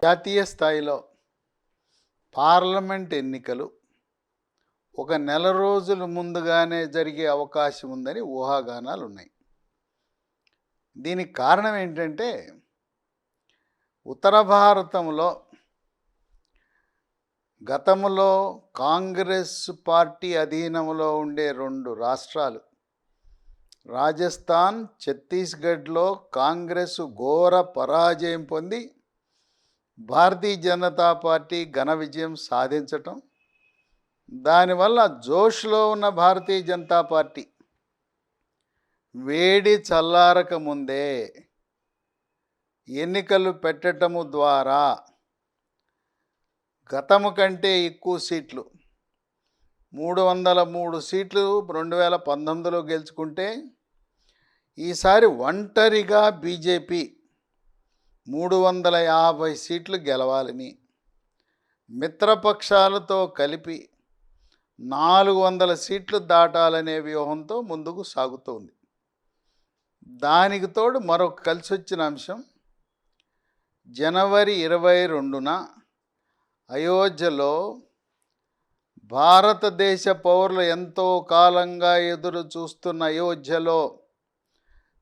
జాతీయ స్థాయిలో పార్లమెంట్ ఎన్నికలు ఒక నెల రోజుల ముందుగానే జరిగే అవకాశం ఉందని ఊహాగానాలు ఉన్నాయి. దీనికి కారణం ఏంటంటే ఉత్తర భారతంలో గతంలో కాంగ్రెస్ పార్టీ అధీనంలో ఉండే 2 రాష్ట్రాలు రాజస్థాన్, ఛత్తీస్గఢ్లో కాంగ్రెస్ ఘోర పరాజయం పొంది భారతీయ జనతా పార్టీ ఘన విజయం సాధించటం, దానివల్ల జోష్లో ఉన్న భారతీయ జనతా పార్టీ వేడి చల్లారక ముందే ఎన్నికలు పెట్టటము ద్వారా గతము కంటే ఎక్కువ సీట్లు 303 సీట్లు 2019లో గెలుచుకుంటే ఈసారి ఒంటరిగా బీజేపీ 350 సీట్లు గెలవాలని, మిత్రపక్షాలతో కలిపి 400 సీట్లు దాటాలనే వ్యూహంతో ముందుకు సాగుతోంది. దానికి తోడు మరొక కలిసొచ్చిన అంశం, జనవరి 22న అయోధ్యలో భారతదేశ పౌరులు ఎంతో కాలంగా ఎదురు చూస్తున్న అయోధ్యలో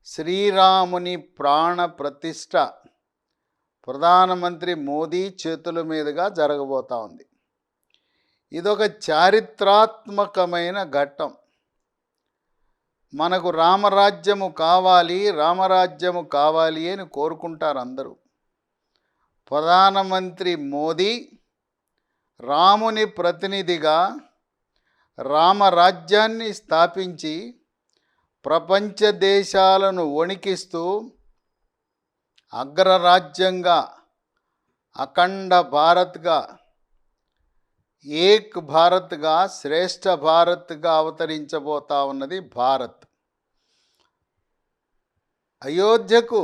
శ్రీరాముని ప్రాణ ప్రతిష్ఠ ప్రధానమంత్రి మోదీ చేతుల మీదుగా జరగబోతూ ఉంది. ఇదొక చారిత్రాత్మకమైన ఘట్టం. మనకు రామరాజ్యము కావాలి, రామరాజ్యము కావాలి అని కోరుకుంటారు అందరూ. ప్రధానమంత్రి మోదీ రాముని ప్రతినిధిగా రామరాజ్యాన్ని స్థాపించి ప్రపంచ దేశాలను వణికిస్తూ అగ్రరాజ్యంగా, అఖండ భారత్గా, ఏక్ భారత్గా, శ్రేష్ఠ భారత్గా అవతరించబోతా ఉన్నది భారత్. అయోధ్యకు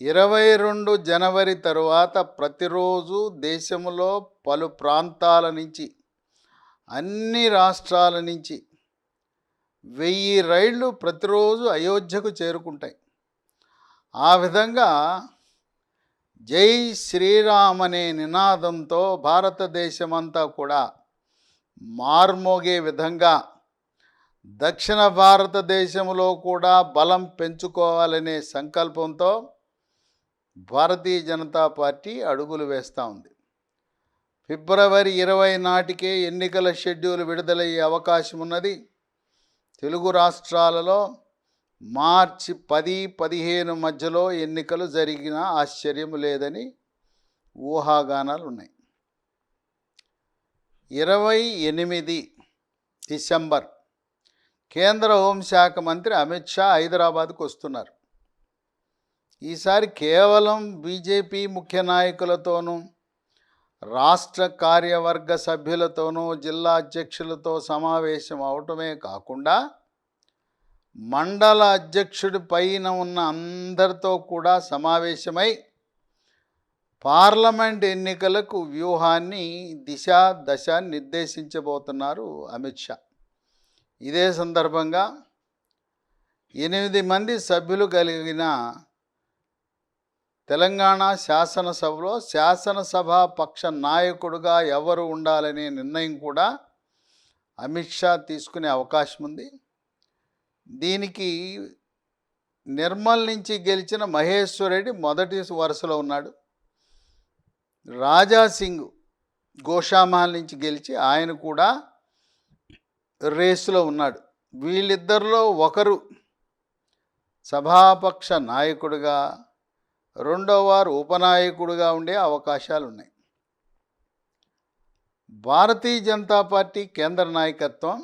22 జనవరి తరువాత ప్రతిరోజు దేశంలో పలు ప్రాంతాల నుంచి, అన్ని రాష్ట్రాల నుంచి 1000 రైళ్లు ప్రతిరోజు అయోధ్యకు చేరుకుంటాయి. ఆ విధంగా జై శ్రీరామ్ అనే నినాదంతో భారతదేశమంతా కూడా మార్మోగే విధంగా దక్షిణ భారతదేశంలో కూడా బలం పెంచుకోవాలనే సంకల్పంతో భారతీయ జనతా పార్టీ అడుగులు వేస్తూ ఉంది. ఫిబ్రవరి 20 నాటికే ఎన్నికల షెడ్యూల్ విడుదలయ్యే అవకాశం ఉన్నది. తెలుగు రాష్ట్రాలలో మార్చి 10-15 మధ్యలో ఎన్నికలు జరిగినా ఆశ్చర్యం లేదని ఊహాగానాలు ఉన్నాయి. 28 డిసెంబర్ కేంద్ర హోంశాఖ మంత్రి అమిత్ షా హైదరాబాద్కు వస్తున్నారు. ఈసారి కేవలం బీజేపీ ముఖ్య నాయకులతోనూ, రాష్ట్ర కార్యవర్గ సభ్యులతోనూ, జిల్లా అధ్యక్షులతో సమావేశం అవటమే కాకుండా మండల అధ్యక్షుడి పైన ఉన్న అందరితో కూడా సమావేశమై పార్లమెంట్ ఎన్నికలకు వ్యూహాన్ని దశ నిర్దేశించబోతున్నారు అమిత్ షా. ఇదే సందర్భంగా 8 మంది సభ్యులు కలిగిన తెలంగాణ శాసనసభలో శాసనసభ పక్ష నాయకుడుగా ఎవరు ఉండాలనే నిర్ణయం కూడా అమిత్ షా తీసుకునే అవకాశం ఉంది. దీనికి నిర్మల్ నుంచి గెలిచిన మహేశ్వర్ రెడ్డి మొదటి వరుసలో ఉన్నాడు. రాజాసింగ్ గోషామహల్ నుంచి గెలిచి ఆయన కూడా రేసులో ఉన్నాడు. వీళ్ళిద్దరిలో ఒకరు సభాపక్ష నాయకుడిగా, రెండవ వారు ఉపనాయకుడిగా ఉండే అవకాశాలు ఉన్నాయి. భారతీయ జనతా పార్టీ కేంద్ర నాయకత్వం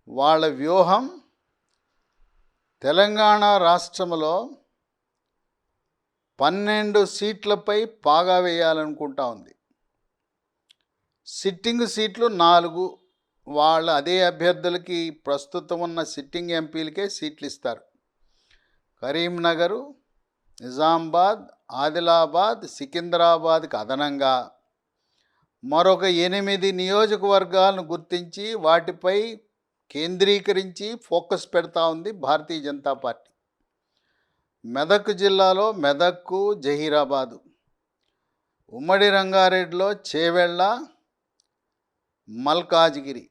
వాళ్ళ వ్యూహం తెలంగాణ రాష్ట్రంలో 12 సీట్లపై పాగా వేయాలనుకుంటా ఉంది. సిట్టింగ్ సీట్లు 4, వాళ్ళ అదే అభ్యర్థులకి ప్రస్తుతం ఉన్న సిట్టింగ్ ఎంపీలకే సీట్లు ఇస్తారు. కరీంనగరు, నిజామాబాద్, ఆదిలాబాద్, సికింద్రాబాద్కి అదనంగా మరొక 8 నియోజకవర్గాలను గుర్తించి వాటిపై కేంద్రీకరించి ఫోకస్ పెడతా ఉంది భారతీయ జనతా పార్టీ. మెదక్ జిల్లాలో మెదక్కు, జహీరాబాదు, ఉమ్మడి రంగారెడ్డిలో చేవెళ్ళ, మల్కాజ్గిరి.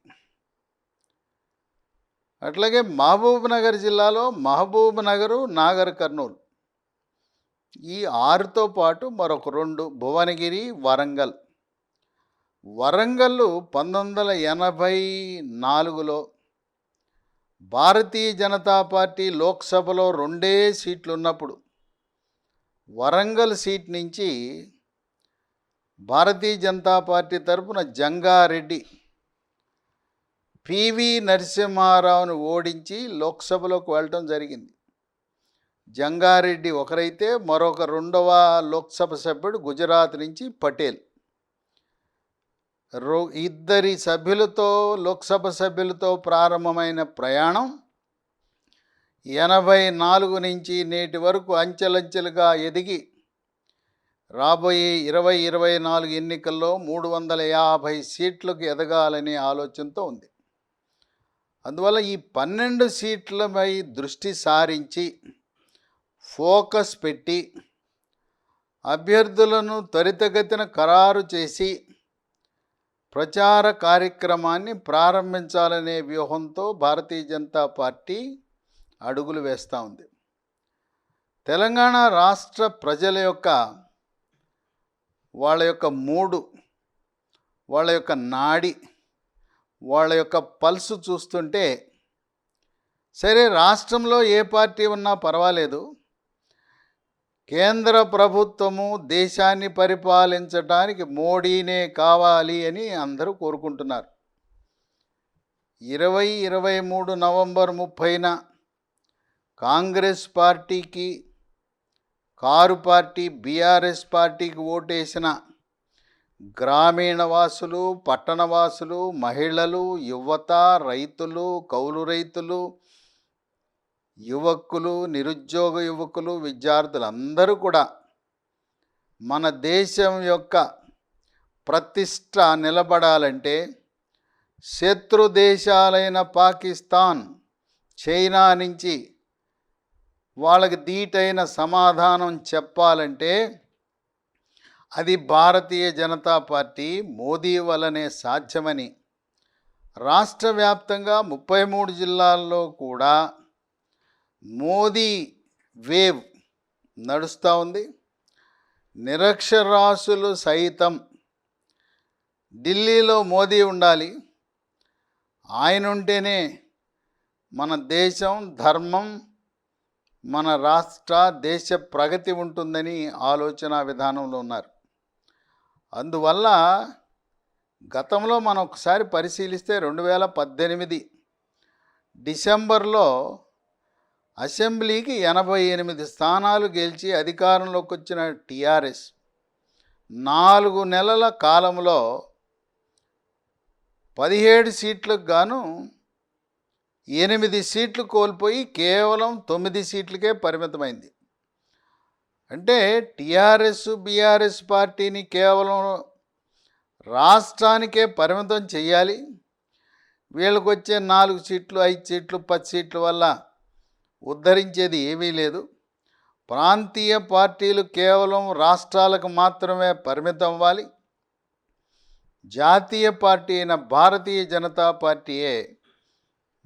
అట్లాగే మహబూబ్ నగర్ జిల్లాలో మహబూబ్ నగరు, నాగర్ కర్నూలు. ఈ 6తో పాటు మరొక 2 భువనగిరి, వరంగల్. వరంగల్ 1984లో భారతీయ జనతా పార్టీ లోక్సభలో 2 సీట్లు ఉన్నప్పుడు వరంగల్ సీట్ నుంచి భారతీయ జనతా పార్టీ తరపున జంగారెడ్డి పివి నరసింహారావును ఓడించి లోక్సభలోకి వెళ్ళటం జరిగింది. జంగారెడ్డి ఒకరైతే మరొక 2వ లోక్సభ సభ్యుడు గుజరాత్ నుంచి పటేల్. ఇద్దరి సభ్యులతో, లోక్సభ సభ్యులతో ప్రారంభమైన ప్రయాణం 84 నుంచి నేటి వరకు అంచెలంచెలుగా ఎదిగి రాబోయే 2024 ఎన్నికల్లో 350 సీట్లకు ఎదగాలనే ఆలోచనతో ఉంది. అందువల్ల ఈ 12 సీట్లపై దృష్టి సారించి ఫోకస్ పెట్టి అభ్యర్థులను త్వరితగతిన ఖరారు చేసి ప్రచార కార్యక్రమాన్ని ప్రారంభించాలనే వ్యూహంతో భారతీయ జనతా పార్టీ అడుగులు వేస్తూ ఉంది. తెలంగాణ రాష్ట్ర ప్రజల యొక్క వాళ్ళ యొక్క మూడు, వాళ్ళ యొక్క నాడి, వాళ్ళ యొక్క పల్సు చూస్తుంటే సరే రాష్ట్రంలో ఏ పార్టీ ఉన్నా పర్వాలేదు, కేంద్ర ప్రభుత్వము దేశాన్ని పరిపాలించడానికి మోడీనే కావాలి అని అందరూ కోరుకుంటున్నారు. 2023 నవంబర్ 30న కాంగ్రెస్ పార్టీకి, కారు పార్టీ బీఆర్ఎస్ పార్టీకి ఓటేసిన గ్రామీణ వాసులు, పట్టణవాసులు, మహిళలు, యువత, రైతులు, కౌలు రైతులు, యువకులు, నిరుద్యోగ యువకులు, విద్యార్థులందరూ కూడా మన దేశం యొక్క ప్రతిష్ట నిలబడాలంటే శత్రు దేశాలైన పాకిస్తాన్, చైనా నుంచి వాళ్ళకి ధీటైన సమాధానం చెప్పాలంటే అది భారతీయ జనతా పార్టీ మోదీ వల్లనే సాధ్యమని రాష్ట్ర వ్యాప్తంగా 33 జిల్లాల్లో కూడా మోదీ వేవ్ నడుస్తూ ఉంది. నిరక్షరాస్యులు సైతం ఢిల్లీలో మోదీ ఉండాలి, ఆయన ఉంటేనే మన దేశం, ధర్మం, మన రాష్ట్ర దేశ ప్రగతి ఉంటుందని ఆలోచన విధానంలో ఉన్నారు. అందువల్ల గతంలో మనం ఒకసారి పరిశీలిస్తే 2018 డిసెంబర్లో అసెంబ్లీకి 88 స్థానాలు గెలిచి అధికారంలోకి వచ్చిన టీఆర్ఎస్ 4 నెలల కాలంలో 17 సీట్లకు గాను 8 సీట్లు కోల్పోయి కేవలం 9 సీట్లకే పరిమితమైంది. అంటే టీఆర్ఎస్, బీఆర్ఎస్ పార్టీని కేవలం రాష్ట్రానికే పరిమితం చేయాలి, వీళ్ళకి వచ్చే 4 సీట్లు, 5 సీట్లు, 10 సీట్ల వల్ల ఉద్ధరించేది ఏమీ లేదు. ప్రాంతీయ పార్టీలు కేవలం రాష్ట్రాలకు మాత్రమే పరిమితం అవ్వాలి. జాతీయ పార్టీ అయిన భారతీయ జనతా పార్టీయే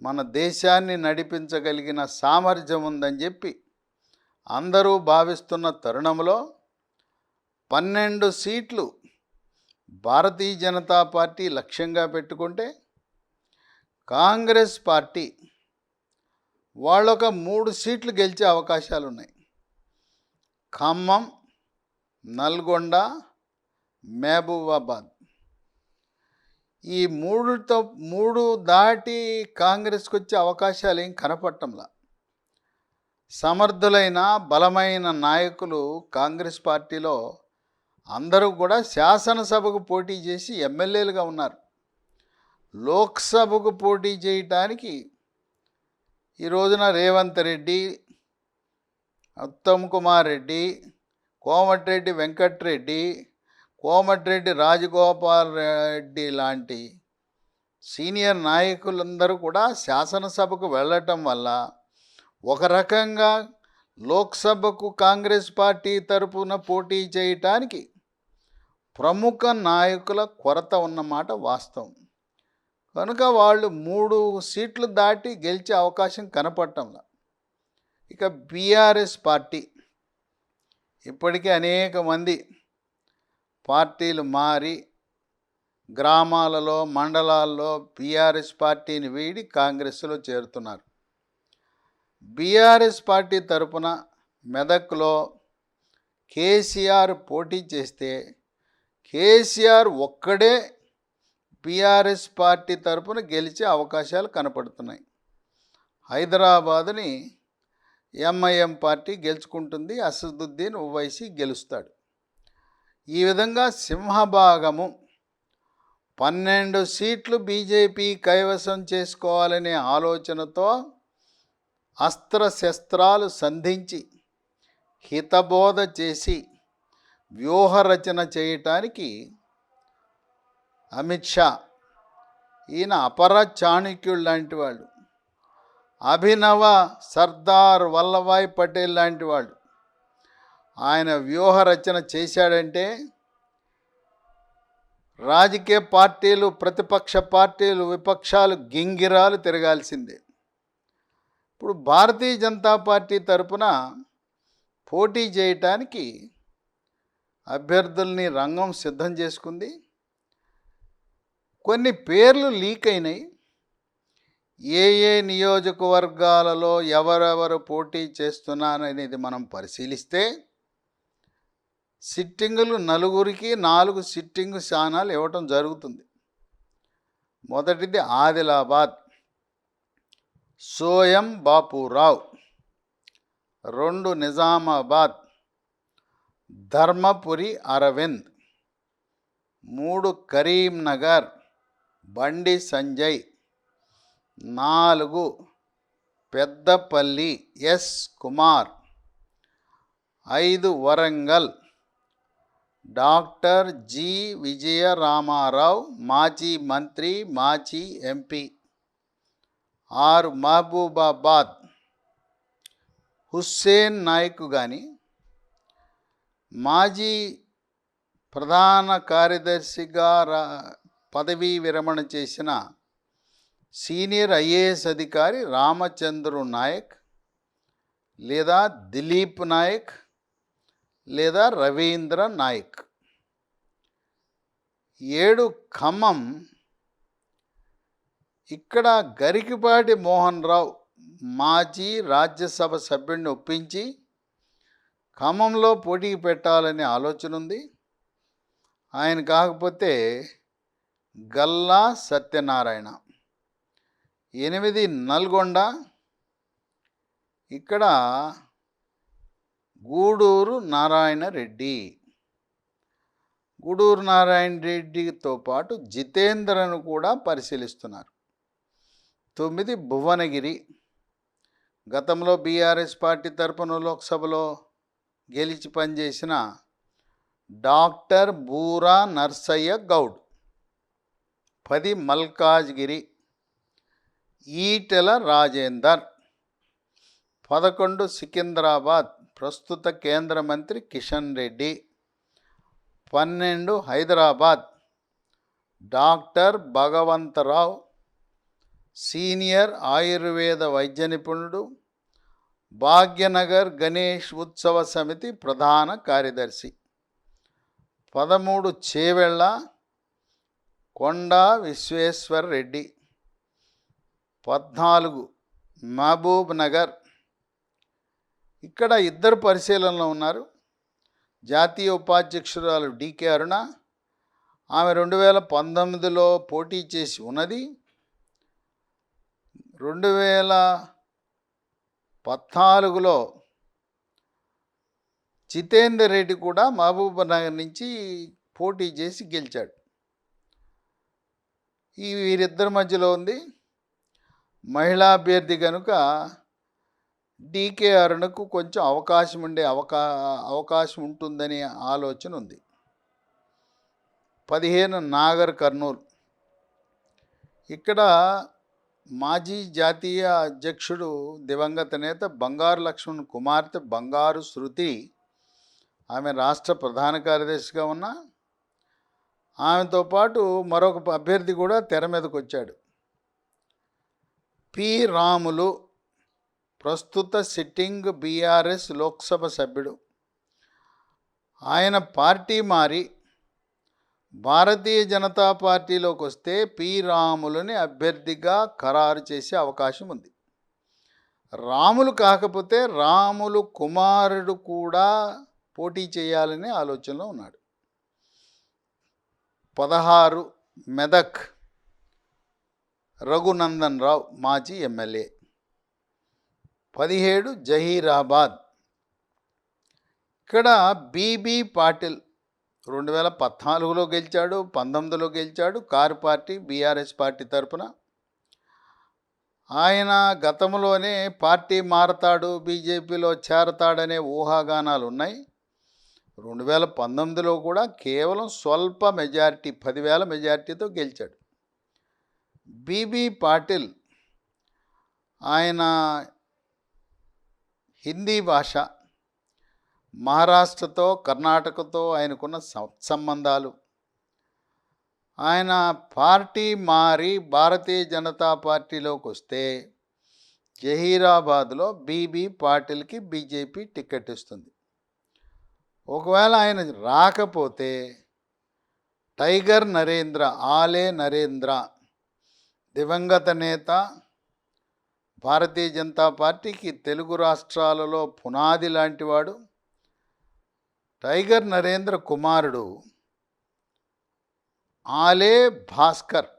మన దేశాన్ని నడిపించగలిగిన సామర్థ్యం ఉందని చెప్పి అందరూ భావిస్తున్న తరుణంలో 12 సీట్లు భారతీయ జనతా పార్టీ లక్ష్యంగా పెట్టుకుంటే కాంగ్రెస్ పార్టీ వాళ్ళొక 3 సీట్లు గెలిచే అవకాశాలు ఉన్నాయి. ఖమ్మం, నల్గొండ, మహబూబాబాద్. ఈ 3 దాటి కాంగ్రెస్కి వచ్చే అవకాశాలు ఏం కనపడటంలా. సమర్థులైన బలమైన నాయకులు కాంగ్రెస్ పార్టీలో అందరూ కూడా శాసనసభకు పోటీ చేసి ఎమ్మెల్యేలుగా ఉన్నారు. లోక్సభకు పోటీ చేయటానికి ఈ రోజున రేవంత్ రెడ్డి, ఉత్తమ్ కుమార్ రెడ్డి, కోమటిరెడ్డి వెంకట్రెడ్డి, కోమటిరెడ్డి రాజగోపాల్ రెడ్డి లాంటి సీనియర్ నాయకులందరూ కూడా శాసనసభకు వెళ్ళటం వల్ల ఒక రకంగా లోక్సభకు కాంగ్రెస్ పార్టీ తరపున పోటీ చేయటానికి ప్రముఖ నాయకుల కొరత ఉన్నమాట వాస్తవం. కనుక వాళ్ళు 3 సీట్లు దాటి గెలిచే అవకాశం కనపడటంలా. ఇక బీఆర్ఎస్ పార్టీ ఇప్పటికే అనేక మంది పార్టీలు మారి గ్రామాలలో, మండలాల్లో బీఆర్ఎస్ పార్టీని వీడి కాంగ్రెస్లో చేరుతున్నారు. బీఆర్ఎస్ పార్టీ తరపున మెదక్లో కేసీఆర్ పోటీ చేస్తే కేసీఆర్ ఒక్కడే బీఆర్ఎస్ పార్టీ తరపున గెలిచే అవకాశాలు కనపడుతున్నాయి. హైదరాబాదుని ఎంఐఎం పార్టీ గెలుచుకుంటుంది, అసదుద్దీన్ ఓవైసీ గెలుస్తాడు. ఈ విధంగా సింహభాగము 12 సీట్లు బీజేపీ కైవసం చేసుకోవాలనే ఆలోచనతో అస్త్రశస్త్రాలు సంధించి హితబోధ చేసి వ్యూహరచన చేయటానికి అమిత్ షా, ఈయన అపర చాణక్యుడు లాంటి వాళ్ళు, అభినవ సర్దార్ వల్లభాయ్ పటేల్ లాంటి వాళ్ళు, ఆయన వ్యూహరచన చేశాడంటే రాజకీయ పార్టీలు, ప్రతిపక్ష పార్టీలు, విపక్షాలు గింగిరాలు తిరగాల్సిందే. ఇప్పుడు భారతీయ జనతా పార్టీ తరపున పోటీ చేయటానికి అభ్యర్థుల్ని రంగం సిద్ధం చేసుకుంది. కొన్ని పేర్లు లీక్ అయినాయి. ఏ నియోజకవర్గాలలో ఎవరెవరు పోటీ చేస్తున్నారనేది మనం పరిశీలిస్తే సిట్టింగులు 4కి 4 సిట్టింగు స్థానాలు ఇవ్వటం జరుగుతుంది. మొదటిది Adilabad, Soyam Bapurao. 2 Nizamabad, Dharmapuri Arvind. 3 Karimnagar, Bandi Sanjay. 4 Peddapalli, S Kumar. 5 Warangal, doctor G Vijayaramarao, మాజీ మంత్రి, మాజీ ఎంపీ. 6 మహబూబాబాద్, హుస్సేన్ నాయక్ కానీ, మాజీ ప్రధాన కార్యదర్శిగా పదవీ విరమణ చేసిన సీనియర్ ఐఏఎస్ అధికారి రామచంద్రు నాయక్, లేదా దిలీప్ నాయక్, లేదా రవీంద్ర నాయక్. 7 ఖమ్మం, ఇక్కడ గరికిపాటి మోహన్ రావు మాజీ రాజ్యసభ సభ్యుడిని ఒప్పించి ఖమ్మంలో పోటీకి పెట్టాలనే ఆలోచన ఉంది. ఆయన కాకపోతే గల్లా సత్యనారాయణ. 8 నల్గొండ, ఇక్కడ గూడూరు నారాయణ రెడ్డి. గూడూరు నారాయణ రెడ్డితో పాటు జితేంద్రను కూడా పరిశీలిస్తున్నారు. 9 భువనగిరి, గతంలో బీఆర్ఎస్ పార్టీ తరపున లోక్సభలో గెలిచి పనిచేసిన డాక్టర్ బూరా నర్సయ్య గౌడ్. 10 మల్కాజ్గిరి, ఈటెల రాజేందర్. 11 సికింద్రాబాద్, ప్రస్తుత కేంద్ర మంత్రి కిషన్ రెడ్డి. 12 హైదరాబాద్, డాక్టర్ భగవంతరావు, సీనియర్ ఆయుర్వేద వైద్య నిపుణుడు, భాగ్యనగర్ గణేష్ ఉత్సవ సమితి ప్రధాన కార్యదర్శి. 13 చేవెళ్ళ, కొండా విశ్వేశ్వర్ రెడ్డి. 14 మహబూబ్ నగర్, ఇక్కడ 2 పరిశీలనలో ఉన్నారు. జాతీయ ఉపాధ్యక్షురాలు డికే అరుణ, ఆమె 2019లో పోటీ చేసి ఉన్నది. 2014లో జితేందర్ రెడ్డి కూడా మహబూబ్ నగర్ నుంచి పోటీ చేసి గెలిచాడు. ఈ వీరిద్దరి మధ్యలో ఉంది. మహిళా అభ్యర్థి కనుక డికే అరుణకు కొంచెం అవకాశం ఉంటుందనే ఆలోచన ఉంది. 15 నాగర్ కర్నూల్, ఇక్కడ మాజీ జాతీయ అధ్యక్షుడు దివంగత నేత బంగారు లక్ష్మణ్ కుమార్తె బంగారు శృతి, ఆమె రాష్ట్ర ప్రధాన కార్యదర్శిగా ఉన్న ఆమెతో పాటు మరొక అభ్యర్థి కూడా తెర మీదకు వచ్చాడు. పి రాములు ప్రస్తుత సిట్టింగ్ బీఆర్ఎస్ లోక్సభ సభ్యుడు. ఆయన పార్టీ మారి భారతీయ జనతా పార్టీలోకి వస్తే పి రాములని అభ్యర్థిగా ఖరారు చేసే అవకాశం ఉంది. రాములు కాకపోతే రాములు కుమారుడు కూడా పోటీ చేయాలనే ఆలోచనలో ఉన్నాడు. 16 మెదక్ రఘునందన్ రావు మాజీ ఎమ్మెల్యే. 17 జహీరాబాద్. ఇక్కడ బీబీ పాటిల్ 2014లో గెలిచాడు, 19లో గెలిచాడు. కారు పార్టీ బీఆర్ఎస్ పార్టీ తరపున. ఆయన గతంలోనే పార్టీ మారతాడు, బీజేపీలో చేరతాడనే ఊహాగానాలు ఉన్నాయి. 2019లో కూడా కేవలం స్వల్ప మెజారిటీ 10,000 మెజారిటీతో గెలిచాడు. బీబీ పాటిల్ ఆయన హిందీ భాష, మహారాష్ట్రతో కర్ణాటకతో ఆయనకున్న సత్సంబంధాలు, ఆయన పార్టీ మారి భారతీయ జనతా పార్టీలోకి వస్తే జహీరాబాద్లో బీబీ పాటిల్కి బీజేపీ టికెట్ ఇస్తుంది. ఒకవేళ ఆయన రాకపోతే టైగర్ నరేంద్ర, ఆలే నరేంద్ర, దివంగత నేత, భారతీయ జనతా పార్టీకి తెలుగు రాష్ట్రాలలో పునాది లాంటివాడు. టైగర్ నరేంద్ర కుమారుడు ఆలే భాస్కర్.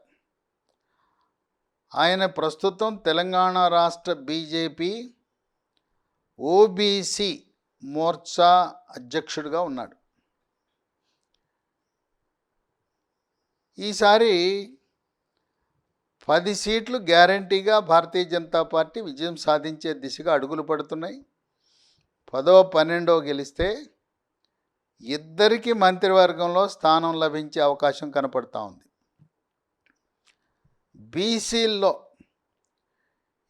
ఆయన ప్రస్తుతం తెలంగాణ రాష్ట్ర బీజేపీ ఓబీసీ మోర్చా అధ్యక్షుడిగా ఉన్నాడు. ఈసారి 10 సీట్లు గ్యారంటీగా భారతీయ జనతా పార్టీ విజయం సాధించే దిశగా అడుగులు పడుతున్నాయి. 10వ 12వ గెలిస్తే ఇద్దరికి మంత్రివర్గంలో స్థానం లభించే అవకాశం కనపడతా ఉంది. బీసీల్లో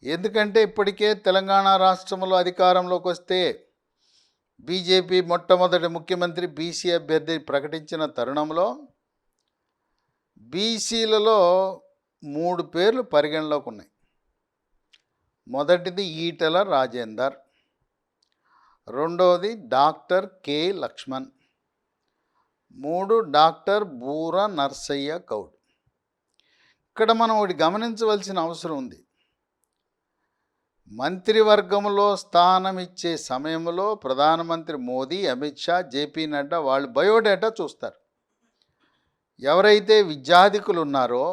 ఎందుకంటే ఇప్పటికే తెలంగాణ రాష్ట్రంలో అధికారంలోకి వస్తే బీజేపీ మొట్టమొదటి ముఖ్యమంత్రి బీసీ అభ్యర్థి ప్రకటించిన తరుణంలో బీసీలలో 3 పేర్లు పరిగణలోకి ఉన్నాయి. మొదటిది ఈటెల రాజేందర్, రెండవది డాక్టర్ కె లక్ష్మణ్, 3 డాక్టర్ బూర నర్సయ్య గౌడ్. ఇక్కడ మనం ఒకటి గమనించవలసిన అవసరం ఉంది. మంత్రివర్గంలో స్థానం ఇచ్చే సమయంలో ప్రధానమంత్రి మోదీ, అమిత్ షా, జేపీ నడ్డా వాళ్ళు బయోడేటా చూస్తారు. ఎవరైతే విద్యాధికులు ఉన్నారో,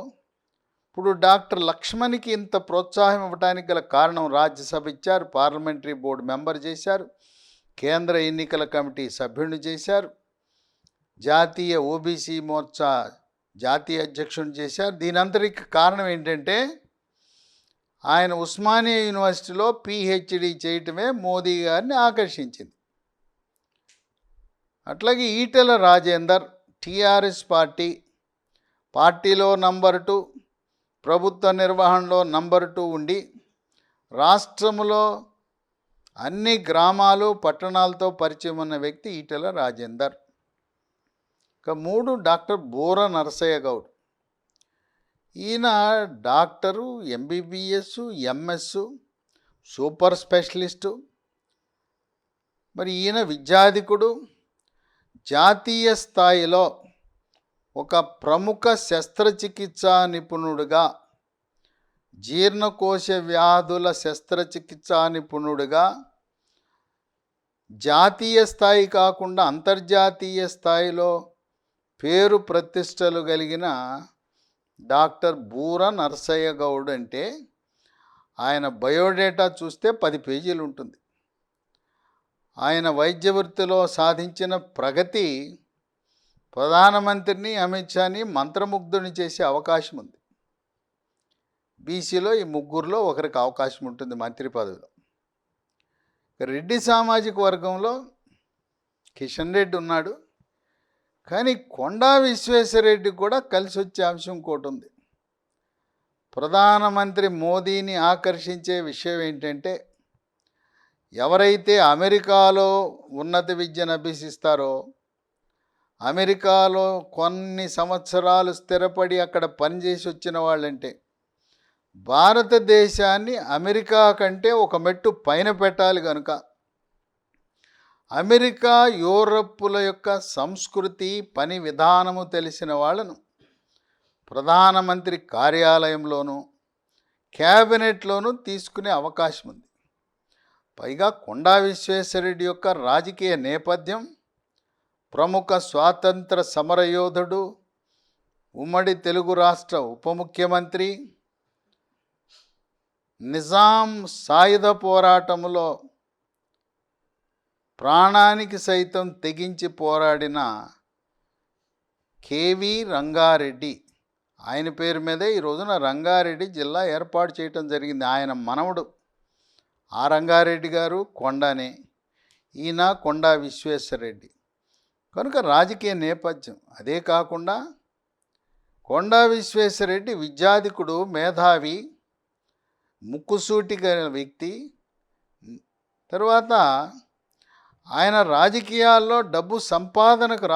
ఇప్పుడు డాక్టర్ లక్ష్మణ్కి ఇంత ప్రోత్సాహం ఇవ్వడానికి గల కారణం రాజ్యసభ ఇచ్చారు, పార్లమెంటరీ బోర్డు మెంబర్ చేశారు, కేంద్ర ఎన్నికల కమిటీ సభ్యుడిని చేశారు, జాతీయ ఓబీసీ మోర్చా జాతీయ అధ్యక్షుడిని చేశారు. దీనంతటికి కారణం ఏంటంటే ఆయన ఉస్మానియా యూనివర్సిటీలో పిహెచ్డి చేయటమే మోదీ గారిని ఆకర్షించింది. అట్లాగే ఈటెల రాజేందర్ టీఆర్ఎస్ పార్టీలో నంబర్ 2, ప్రభుత్వ నిర్వహణలో నంబర్ 2 ఉండి రాష్ట్రంలో అన్ని గ్రామాలు పట్టణాలతో పరిచయం ఉన్న వ్యక్తి ఈటెల రాజేందర్. ఇక 3 డాక్టర్ బూర నరసయ్య గౌడ్. ఈయన doctor, MBBS, MS, super specialist. మరి ఈయన విద్యాధికుడు, జాతీయ స్థాయిలో ఒక ప్రముఖ శస్త్రచికిత్సా నిపుణుడుగా, జీర్ణకోశ వ్యాధుల శస్త్రచికిత్సా నిపుణుడుగా జాతీయ స్థాయి కాకుండా అంతర్జాతీయ స్థాయిలో పేరు ప్రతిష్టలు కలిగిన డాక్టర్ బూర నరసయ్య గౌడ్ అంటే ఆయన బయోడేటా చూస్తే 10 పేజీలు ఉంటుంది. ఆయన వైద్య వృత్తిలో సాధించిన ప్రగతి ప్రధానమంత్రిని, అమిత్ షాని మంత్రముగ్ధుని చేసే అవకాశం ఉంది. బీసీలో ఈ 3లో ఒకరికి అవకాశం ఉంటుంది మంత్రి పదవిలో. రెడ్డి సామాజిక వర్గంలో కిషన్ రెడ్డి ఉన్నాడు, కానీ కొండా విశ్వేశ్వరరెడ్డి కూడా కలిసి వచ్చే అంశం ఇంకోటి ఉంది. ప్రధానమంత్రి మోదీని ఆకర్షించే విషయం ఏంటంటే, ఎవరైతే అమెరికాలో ఉన్నత విద్యను అభ్యసిస్తారో అమెరికాలో కొన్ని సంవత్సరాలు స్థిరపడి అక్కడ పనిచేసి వచ్చిన వాళ్ళంటే భారతదేశాన్ని అమెరికా కంటే ఒక మెట్టు పైన పెట్టాలి కనుక అమెరికా యూరప్పుల యొక్క సంస్కృతి పని విధానము తెలిసిన వాళ్ళను ప్రధానమంత్రి కార్యాలయంలోనూ క్యాబినెట్లోనూ తీసుకునే అవకాశం ఉంది. పైగా కొండా విశ్వేశ్వరరెడ్డి యొక్క రాజకీయ నేపథ్యం, ప్రముఖ స్వాతంత్ర సమరయోధుడు, ఉమ్మడి తెలుగు రాష్ట్ర ఉప ముఖ్యమంత్రి, నిజాం సాయుధ పోరాటంలో ప్రాణానికి సైతం తెగించి పోరాడిన కేవి రంగారెడ్డి, ఆయన పేరు మీదే ఈ రోజున రంగారెడ్డి జిల్లా ఏర్పాటు చేయటం జరిగింది. ఆయన మనవడు ఆ రంగారెడ్డి గారు కొండనే, ఈయన కొండా విశ్వేశ్వరరెడ్డి. కనుక రాజకీయ నేపథ్యం. అదే కాకుండా కొండా విశ్వేశ్వరరెడ్డి విద్యాధికుడు, మేధావి, ముక్కుసూటి వ్యక్తి. తర్వాత ఆయన రాజకీయాల్లో డబ్బు సంపాదనకు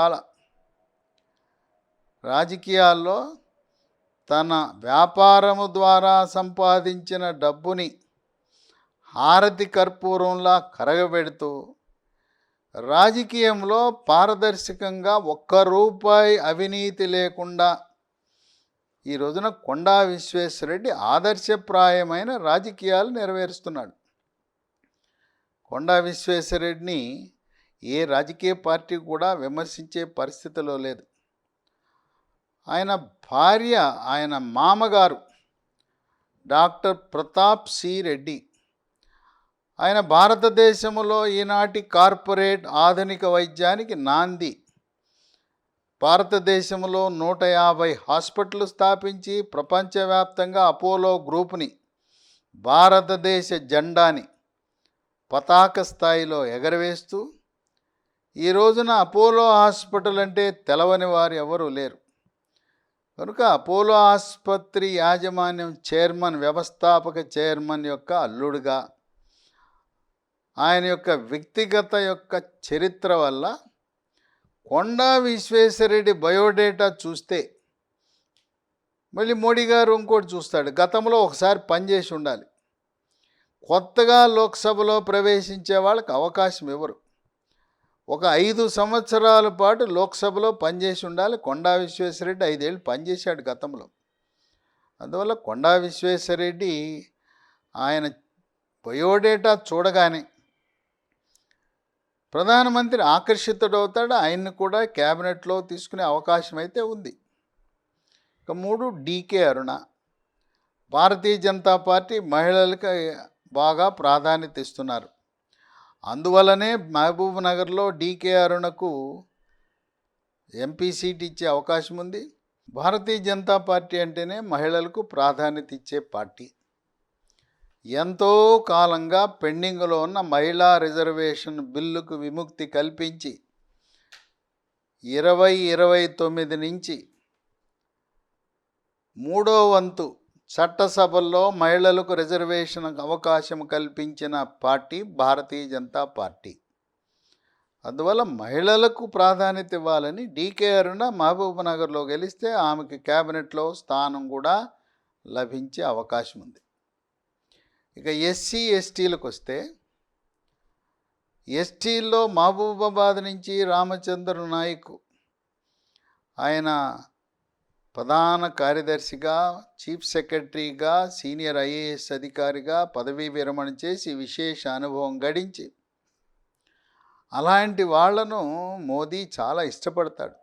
రాజకీయాల్లో తన వ్యాపారము ద్వారా సంపాదించిన డబ్బుని హారతి కర్పూరంలా కరగబెడుతూ రాజకీయంలో పారదర్శకంగా ఒక్క రూపాయి అవినీతి లేకుండా ఈ రోజున కొండా విశ్వేశ్వరరెడ్డి ఆదర్శప్రాయమైన రాజకీయాలు నెరవేరుస్తున్నాడు. కొండా విశ్వేశ్వరరెడ్డిని ఏ రాజకీయ పార్టీ కూడా విమర్శించే పరిస్థితిలో లేదు. ఆయన భార్య, ఆయన మామగారు డాక్టర్ ప్రతాప్ సి రెడ్డి. ఆయన భారతదేశంలో ఈనాటి కార్పొరేట్ ఆధునిక వైద్యానికి నాంది. భారతదేశంలో 150 హాస్పిటల్ స్థాపించి ప్రపంచవ్యాప్తంగా అపోలో గ్రూప్ని, భారతదేశ జెండాని పతాక స్థాయిలో ఎగరవేస్తూ ఈ రోజున అపోలో హాస్పిటల్ అంటే తెలవని వారు ఎవరూ లేరు. కనుక అపోలో ఆసుపత్రి యాజమాన్యం చైర్మన్, వ్యవస్థాపక చైర్మన్ యొక్క అల్లుడుగా ఆయన యొక్క వ్యక్తిగత యొక్క చరిత్ర వల్ల కొండా విశ్వేశ్వరరెడ్డి బయోడేటా చూస్తే మళ్ళీ మోడీ గారు ఇంకోటి చూస్తాడు, గతంలో ఒకసారి పనిచేసి ఉండాలి. కొత్తగా లోక్సభలో ప్రవేశించే వాళ్ళకి అవకాశం ఇవ్వరు. ఒక 5 సంవత్సరాల పాటు లోక్సభలో పనిచేసి ఉండాలి. కొండా విశ్వేశ్వరరెడ్డి 5 ఏళ్ళు పనిచేశాడు గతంలో. అందువల్ల కొండా విశ్వేశ్వరరెడ్డి ఆయన బయోడేటా చూడగానే ప్రధానమంత్రి ఆకర్షితుడవుతాడు. ఆయన్ని కూడా క్యాబినెట్లో తీసుకునే అవకాశం అయితే ఉంది. ఇక 3 డీకే అరుణ. భారతీయ జనతా పార్టీ మహిళలకు బాగా ప్రాధాన్యత ఇస్తున్నారు. అందువల్లనే మహబూబ్ నగర్లో డీకే అరుణకు ఎంపీ సీట్ ఇచ్చే అవకాశం ఉంది. భారతీయ జనతా పార్టీ అంటేనే మహిళలకు ప్రాధాన్యత ఇచ్చే పార్టీ. ఎంతో కాలంగా పెండింగ్లో ఉన్న మహిళా రిజర్వేషన్ బిల్లుకు విముక్తి కల్పించి 2029 నుంచి 3వ వంతు చట్టసభల్లో మహిళలకు రిజర్వేషన్ అవకాశం కల్పించిన పార్టీ భారతీయ జనతా పార్టీ. అందువల్ల మహిళలకు ప్రాధాన్యత ఇవ్వాలని డీకే అరుణ మహబూబ్ నగర్లో గెలిస్తే ఆమెకి క్యాబినెట్లో స్థానం కూడా లభించే అవకాశం ఉంది. ఇక ఎస్సీ ఎస్టీలకు వస్తే ఎస్టీల్లో మహబూబాబాద్ నుంచి రామచంద్ర నాయక్, ఆయన ప్రధాన కార్యదర్శిగా, చీఫ్ సెక్రటరీగా, సీనియర్ ఐఏఎస్ అధికారిగా పదవీ విరమణ చేసి విశేష అనుభవం గడించి అలాంటి వాళ్లను మోదీ చాలా ఇష్టపడతాడు.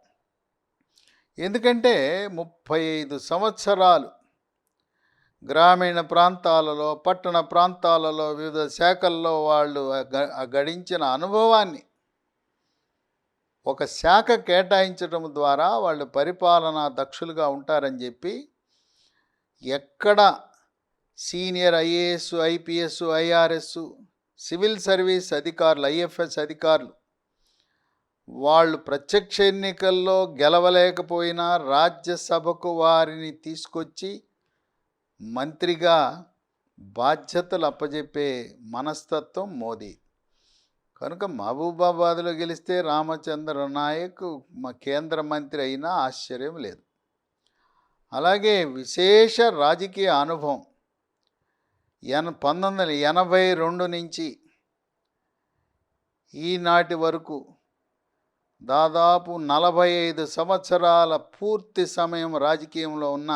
ఎందుకంటే 35 సంవత్సరాలు గ్రామీణ ప్రాంతాలలో, పట్టణ ప్రాంతాలలో వివిధ శాఖల్లో వాళ్ళు గడించిన అనుభవాన్ని ఒక శాఖ కేటాయించడం ద్వారా వాళ్ళు పరిపాలనా దక్షులుగా ఉంటారని చెప్పి ఎక్కడ senior IAS, IPS, IRS, civil service అధికారులు, ఐఎఫ్ఎస్ అధికారులు వాళ్ళు ప్రత్యక్ష ఎన్నికల్లో గెలవలేకపోయినా రాజ్యసభకు వారిని తీసుకొచ్చి మంత్రిగా బాధ్యతలు అప్పజెప్పే మనస్తత్వం మోదీ. కనుక మహబూబాబాద్లో గెలిస్తే రామచంద్ర నాయక్ మా కేంద్ర మంత్రి అయినా ఆశ్చర్యం లేదు. అలాగే విశేష రాజకీయ అనుభవం 1982 నుంచి ఈనాటి వరకు దాదాపు 45 సంవత్సరాల పూర్తి సమయం రాజకీయంలో ఉన్న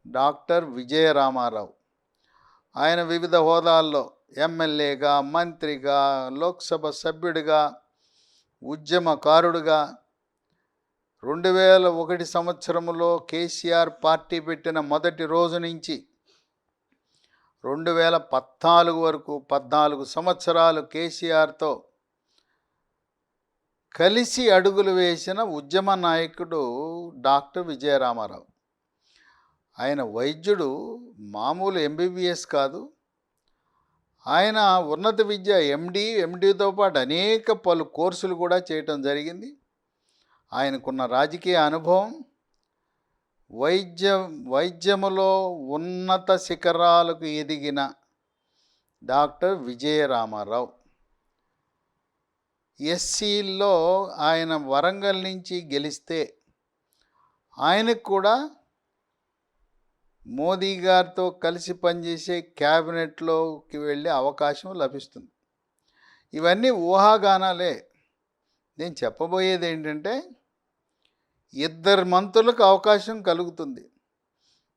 డాక్టర్ విజయరామారావు. ఆయన వివిధ హోదాల్లో ఎమ్మెల్యేగా, మంత్రిగా, లోక్సభ సభ్యుడిగా, ఉద్యమకారుడుగా 2001 సంవత్సరంలో కేసీఆర్ పార్టీ పెట్టిన మొదటి రోజు నుంచి 2014 వరకు 14 సంవత్సరాలు కేసీఆర్తో కలిసి అడుగులు వేసిన ఉద్యమ నాయకుడు డాక్టర్ విజయరామారావు. ఆయన వైద్యుడు, మామూలు ఎంబీబీఎస్ కాదు. ఆయన ఉన్నత విద్య ఎండీతో పాటు అనేక పలు కోర్సులు కూడా చేయటం జరిగింది. ఆయనకున్న రాజకీయ అనుభవం వైద్యములో ఉన్నత శిఖరాలకు ఎదిగిన డాక్టర్ విజయరామారావు. ఎస్సీల్లో ఆయన వరంగల్ నుంచి గెలిస్తే ఆయనకు కూడా మోదీ గారితో కలిసి పనిచేసే క్యాబినెట్లోకి వెళ్ళే అవకాశం లభిస్తుంది. ఇవన్నీ ఊహాగానాలే. నేను చెప్పబోయేది ఏంటంటే, ఇద్దరు మంత్రులకు అవకాశం కలుగుతుంది.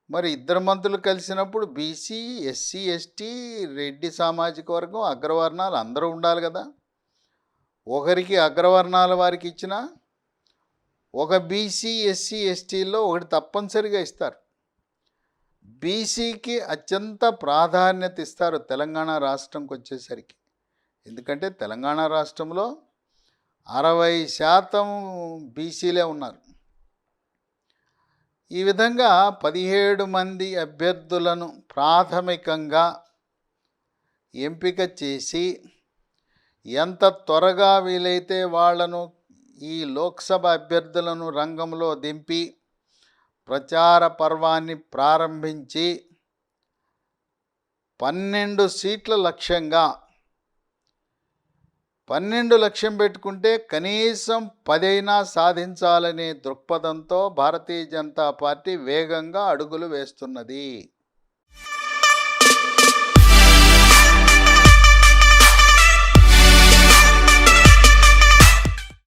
మరి ఇద్దరు మంత్రులు కలిసినప్పుడు బీసీ, ఎస్సీ, ఎస్టీ, రెడ్డి సామాజిక వర్గం, అగ్రవర్ణాలు అందరూ ఉండాలి కదా. ఒకరికి అగ్రవర్ణాల వారికి ఇచ్చినా ఒక బీసీ, ఎస్సీ, ఎస్టీల్లో ఒకటి తప్పనిసరిగా ఇస్తారు. బీసీకి అత్యంత ప్రాధాన్యత ఇస్తారు తెలంగాణ రాష్ట్రంకి వచ్చేసరికి. ఎందుకంటే తెలంగాణ రాష్ట్రంలో 60% బీసీలే ఉన్నారు. ఈ విధంగా 17 మంది అభ్యర్థులను ప్రాథమికంగా ఎంపిక చేసి ఎంత త్వరగా వీలైతే వాళ్లను, ఈ లోక్సభ అభ్యర్థులను రంగంలో దింపి ప్రచార పర్వాన్ని ప్రారంభించి 12 సీట్ల లక్ష్యంగా, 12 లక్ష్యం పెట్టుకుంటే కనీసం 10 అయినా సాధించాలనే దృక్పథంతో భారతీయ జనతా పార్టీ వేగంగా అడుగులు వేస్తున్నది.